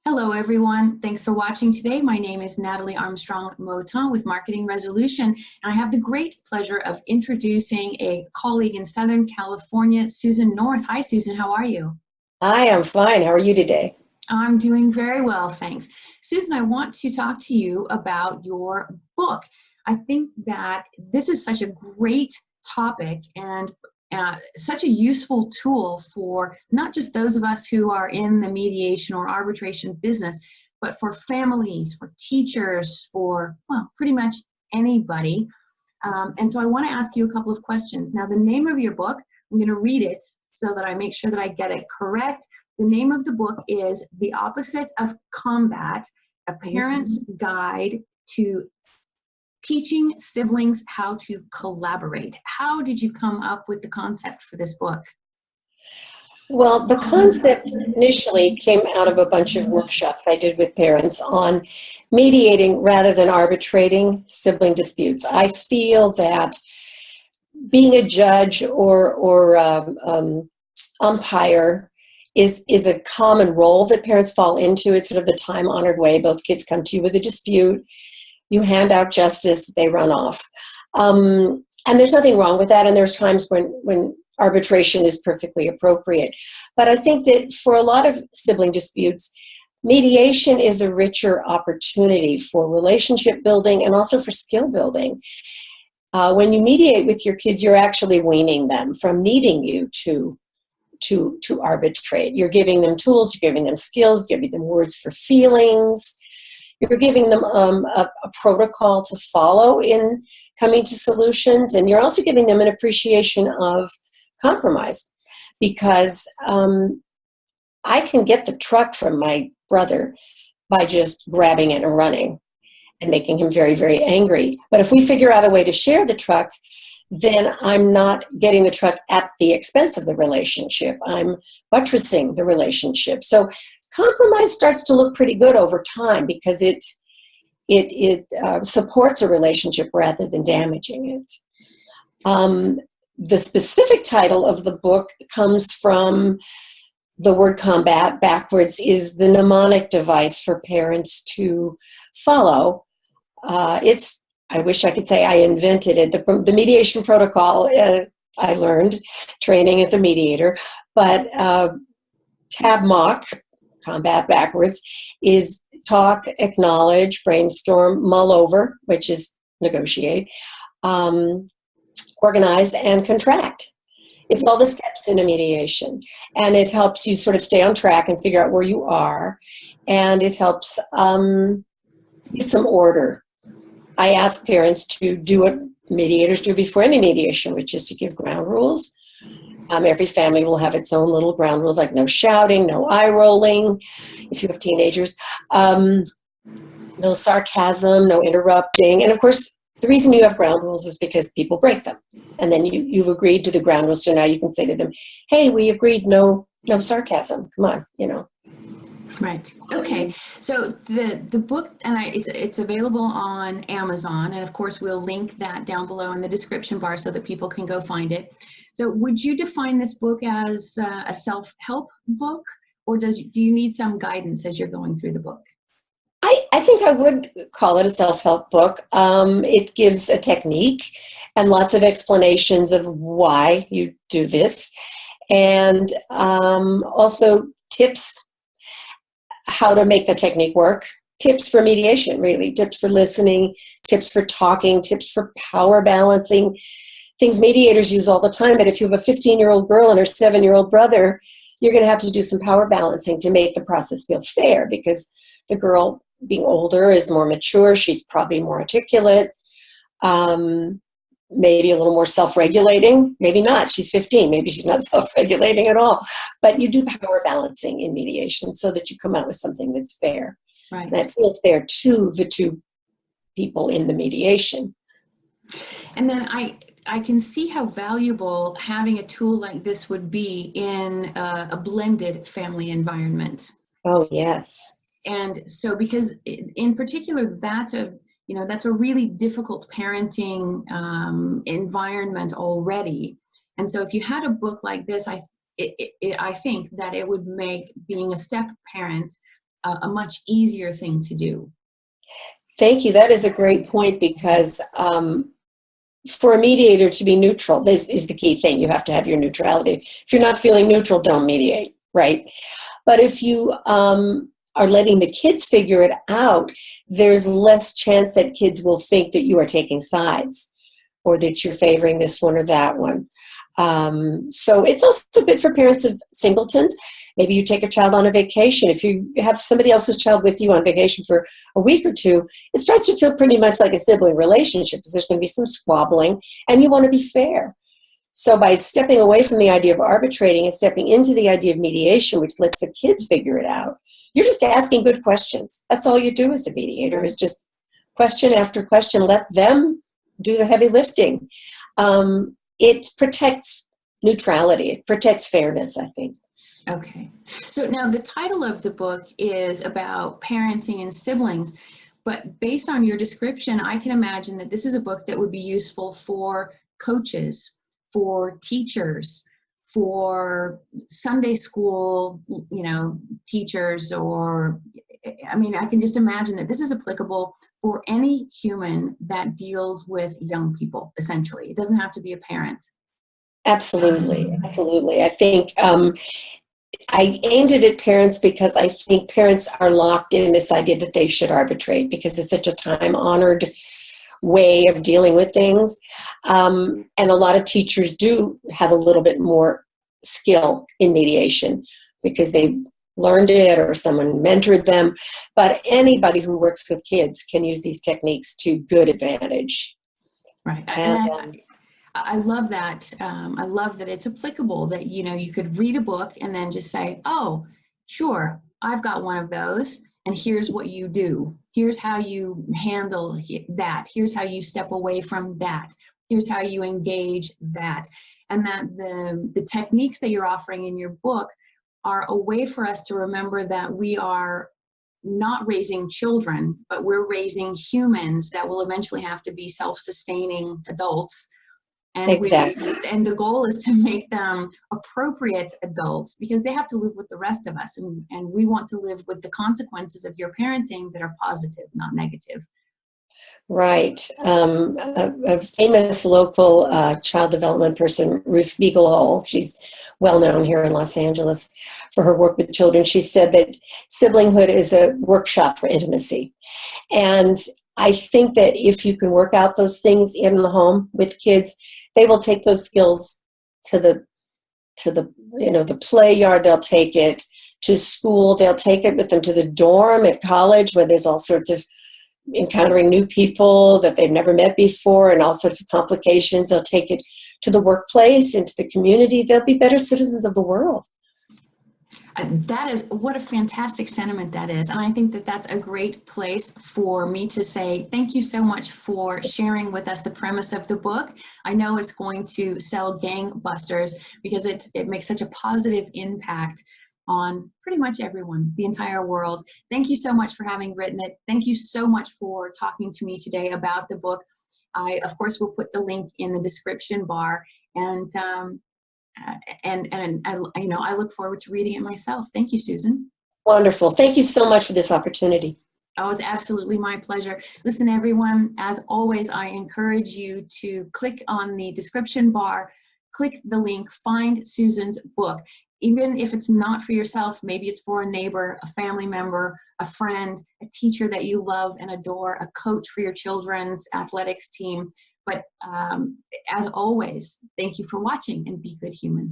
Hello, everyone. Thanks for watching today. My name is Natalie Armstrong Moton with Marketing Resolution, and I have the great pleasure of introducing a colleague in Southern California, Susan North. Hi, Susan. How are you? I am fine. How are you today? I'm doing very well, thanks. Susan, I want to talk to you about your book. I think that this is such a great topic and such a useful tool for not just those of us who are in the mediation or arbitration business, but for families, for teachers, for, well, pretty much anybody. And so I want to ask you a couple of questions. Now, the name of your book, I'm going to read it so that I make sure that I get it correct. The name of the book is The Opposite of Combat, A Parent's Guide to Teaching Siblings How to Collaborate. How did you come up with the concept for this book? Well, the concept initially came out of a bunch of workshops I did with parents on mediating rather than arbitrating sibling disputes. I feel that being a judge or umpire is a common role that parents fall into. It's sort of the time-honored way. Both kids come to you with a dispute. You hand out justice, they run off. And there's nothing wrong with that, and there's times when arbitration is perfectly appropriate. But I think that for a lot of sibling disputes, mediation is a richer opportunity for relationship building and also for skill building. When you mediate with your kids, you're actually weaning them from needing you to arbitrate. You're giving them tools, you're giving them skills, you're giving them words for feelings. You're giving them a protocol to follow in coming to solutions, and you're also giving them an appreciation of compromise, because I can get the truck from my brother by just grabbing it and running and making him very, very angry. But if we figure out a way to share the truck, then I'm not getting the truck at the expense of the relationship. I'm buttressing the relationship. So compromise starts to look pretty good over time because it supports a relationship rather than damaging it. The specific title of the book comes from the word combat. Backwards is the mnemonic device for parents to follow. I wish I could say I invented it. The mediation protocol, I learned training as a mediator, but TAB-MOC, combat backwards, is talk, acknowledge, brainstorm, mull over, which is negotiate, organize, and contract. It's all the steps in a mediation, and it helps you sort of stay on track and figure out where you are, and it helps give some order. I ask parents to do what mediators do before any mediation, which is to give ground rules. Every family will have its own little ground rules, like no shouting, no eye rolling, if you have teenagers, no sarcasm, no interrupting. And of course, the reason you have ground rules is because people break them. And then you've agreed to the ground rules, so now you can say to them, hey, we agreed no sarcasm, come on, you know. Right. Okay. So the book, and it's available on Amazon, and of course we'll link that down below in the description bar so that people can go find it. So would you define this book as a self-help book, or do you need some guidance as you're going through the book? I think I would call it a self-help book. It gives a technique and lots of explanations of why you do this, and also tips how to make the technique work, tips for mediation, really, tips for listening, tips for talking, tips for power balancing, things mediators use all the time. But if you have a 15-year-old girl and her 7-year-old brother, you're going to have to do some power balancing to make the process feel fair, because the girl, being older, is more mature, she's probably more articulate, maybe a little more self-regulating, maybe not. She's 15, maybe she's not self-regulating at all. But you do power balancing in mediation so that you come out with something that's fair. Right. That feels fair to the two people in the mediation. And then I can see how valuable having a tool like this would be in a blended family environment. Oh, yes. And so, because in particular, that's a really difficult parenting environment already. And so if you had a book like this, I think that it would make being a step parent a much easier thing to do. Thank you. That is a great point, because for a mediator to be neutral, this is the key thing. You have to have your neutrality. If you're not feeling neutral, don't mediate, right? But if you are letting the kids figure it out, there's less chance that kids will think that you are taking sides or that you're favoring this one or that one. So it's also good for parents of singletons. Maybe you take a child on a vacation. If you have somebody else's child with you on vacation for a week or two, it starts to feel pretty much like a sibling relationship, because there's going to be some squabbling, and you want to be fair. So by stepping away from the idea of arbitrating and stepping into the idea of mediation, which lets the kids figure it out, you're just asking good questions. That's all you do as a mediator, is just question after question. Let them do the heavy lifting. It protects neutrality. It protects fairness, I think. Okay. So now the title of the book is about parenting and siblings, but based on your description, I can imagine that this is a book that would be useful for coaches, for teachers, for Sunday school, teachers, or, I mean, I can just imagine that this is applicable for any human that deals with young people, essentially. It doesn't have to be a parent. Absolutely. Absolutely. I think I aimed it at parents because I think parents are locked in this idea that they should arbitrate, because it's such a time-honored way of dealing with things. And a lot of teachers do have a little bit more skill in mediation because they learned it or someone mentored them. But anybody who works with kids can use these techniques to good advantage. Right. And, I love that. I love that it's applicable, that, you could read a book and then just say, oh, sure, I've got one of those, and here's what you do. Here's how you handle that. Here's how you step away from that. Here's how you engage that. And that the techniques that you're offering in your book are a way for us to remember that we are not raising children, but we're raising humans that will eventually have to be self-sustaining adults. And exactly. And the goal is to make them appropriate adults, because they have to live with the rest of us. And we want to live with the consequences of your parenting that are positive, not negative. Right. A famous local child development person, Ruth Bigelow, she's well known here in Los Angeles for her work with children. She said that siblinghood is a workshop for intimacy. And I think that if you can work out those things in the home with kids, they will take those skills to the the play yard. They'll take it to school. They'll take it with them to the dorm at college, where there's all sorts of encountering new people that they've never met before and all sorts of complications. They'll take it to the workplace, into the community. They'll be better citizens of the world. That is, what a fantastic sentiment that is. And I think that that's a great place for me to say thank you so much for sharing with us the premise of the book. I know it's going to sell gangbusters, because it makes such a positive impact on pretty much everyone, the entire world. Thank you so much for having written it. Thank you so much for talking to me today about the book. I, of course, will put the link in the description bar, and I look forward to reading it myself. Thank you, Susan. Wonderful. Thank you so much for this opportunity. Oh, it's absolutely my pleasure. Listen, everyone, as always, I encourage you to click on the description bar, click the link, find Susan's book. Even if it's not for yourself, maybe it's for a neighbor, a family member, a friend, a teacher that you love and adore, a coach for your children's athletics team. But as always, thank you for watching, and be good humans.